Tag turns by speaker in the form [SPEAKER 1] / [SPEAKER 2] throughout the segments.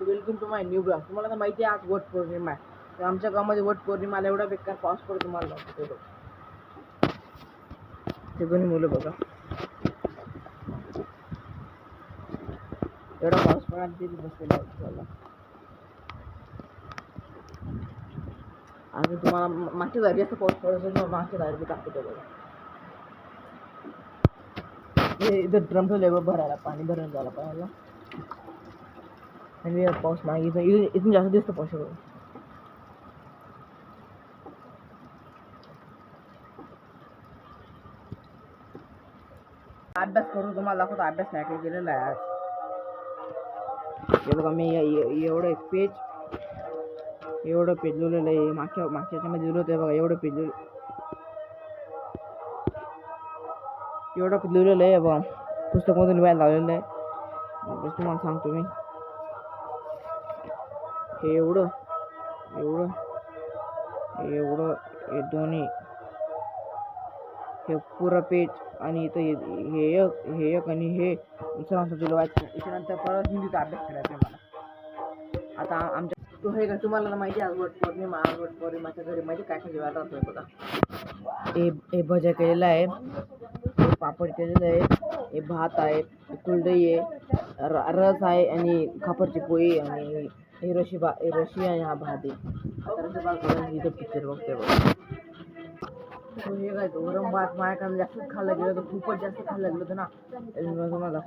[SPEAKER 1] Welcome to my new blog. तुम्हाला तर माहिती आहे आज वट पौर्णिमा आहे. तर आमच्या गावामध्ये वट पौर्णिमाला एवढा बेकार पाऊस पडतो तुम्हाला दाखवतो. ते दोन्ही मुलं बघा एवढा पाऊस पडला तिथे बसलेला आहे. आणि तुम्हाला मागच्या झाडी जास्त पाऊस पडतो मागच्या झाडी दाखवतो बघा. हे इथं ड्रम ठेवले भरायला पाणी भरायला झाला पाहायला आणि पाऊस मागे इथून जास्त दिसतो पाऊस. अभ्यास करून तुम्हाला दाखवतो अभ्यास काय काय केलेला आहे आज. हे बघा मी एवढं पेज लिहिलेलं आहे. मागच्या मध्ये लिहिलं होतं बघा. एवढं पेज लिहिलेलं आहे बघा. पुस्तकामधून लिहायला लावलेलं आहे. बस तुम्हाला सांगतो मी हे एवढं हे दोन्ही हे पुरं पेज आणि इथं हे एक आणि हे सरांसाठी वाचायचं. त्याच्यानंतर परत हिंदीचा अभ्यास करायचा मला. आता आमच्या तो हे का तुम्हाला माहिती आहे वट पौर्णिमाच्या घरी माहिती काय काय जेवायला राहतोय बघा. हे भज्या केलेलं आहे, हे पापड केलेलं आहे, हे भात आहे, कुलदही आहे, रस आहे आणि खापरची पोळी आणि हे रशी आणि हा भात आहे. आता रशी भात करून इथं पिक्चर बघते बघा. तो हे काय तो गरम भात माझ्याकडे जास्त खाल्लं गेलं तर खूपच जास्त खाल्लं गेलं होतं ना. तुम्हाला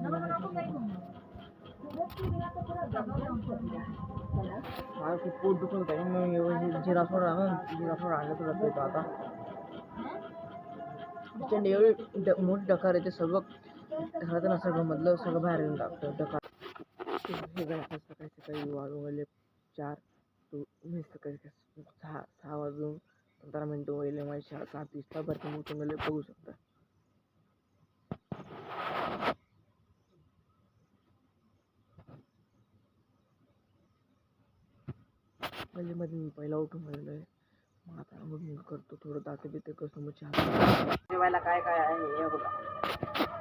[SPEAKER 1] मला खूप पोट दुखत होतं. मग जिरा सोडा आणलं तुला पेतो आता. त्याच्याने एवढी मोठी डकार आहे ते सगळं घरात ना सगळं मधलं सगळं बाहेर येऊन टाकतं डकार. सकाळी वाजून 4 मी सकाळी 6 वाजून 15 मिनिटं वहिले माझी शाळा 7:20 भरती उठून गेले बघू शकता. मध्ये मी पहिला उठून गेलेलो आहे. मग आता आंघोळ करतो, थोडं दाते बिते करतो, मग चहा जेवायला काय काय आहे हे बघा.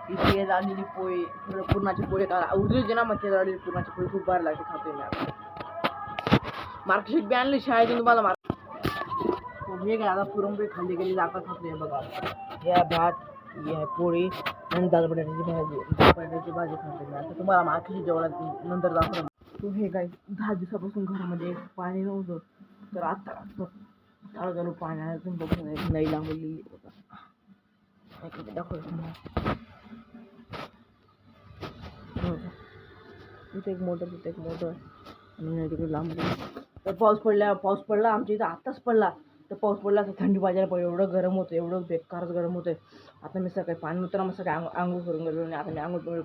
[SPEAKER 1] इथे झालेली पोळी पुरणाची पोळी उरली ना. मग ते झालेली पुरणाची पोळी खूप भारी लागते, खातोय मी आता. मार्कशीट बी आणली शाळेतून तुम्हाला. हे काय आता पुरणपोळी खाल्ली गेली आता खातोय बघा. या भात या पोळी आणि दाल बटाट्याची भाजी खातोय मी आता. तुम्हाला मार्कशीट जेवढा नंतर दाखवतो. तो हे काय 10 दिवसापासून घरामध्ये पाणी नव्हतं तर आता चालू पाणी आलं. बघून नाही लावलेली बघा. दाखवतो तुम्हाला. इथे एक मोटर आणि तिकडे लांब तर पाऊस पडला आमच्या इथं आत्ताच पडला. तर पाऊस पडला तर थंडी वाजायला पाहिजे. एवढं गरम होतं, एवढं बेकारच गरम होतं. आता मी सकाळी पाणी नव्हतं मग सकाळी आंघोळ करून गेलो आणि आता मी आंघोळ